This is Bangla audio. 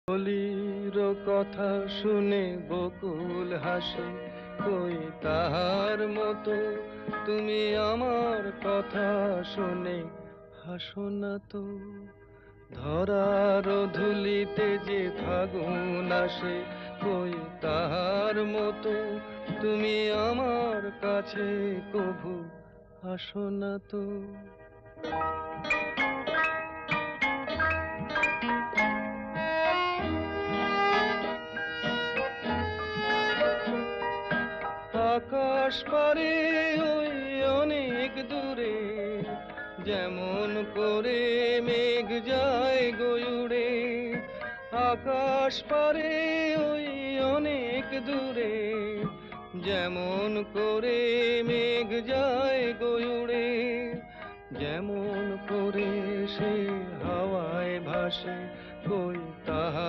কলির কথা শুনে বকুল হাসে, কই তাহার মতো তুমি আমার কথা শুনে হাসো না তো। ধরার ধুলিতে যে ফাগুন আসে, কই তাহার মতো তুমি আমার কাছে কভু আসো না তো। আকাশ পারে ওই অনেক দূরে, যেমন করে মেঘ যায় গয়ুড়ে। আকাশ পারে ওই অনেক দূরে, যেমন করে মেঘ যায় গয়ুড়ে। যেমন করে সে হাওয়ায় ভাসে, কই তাহা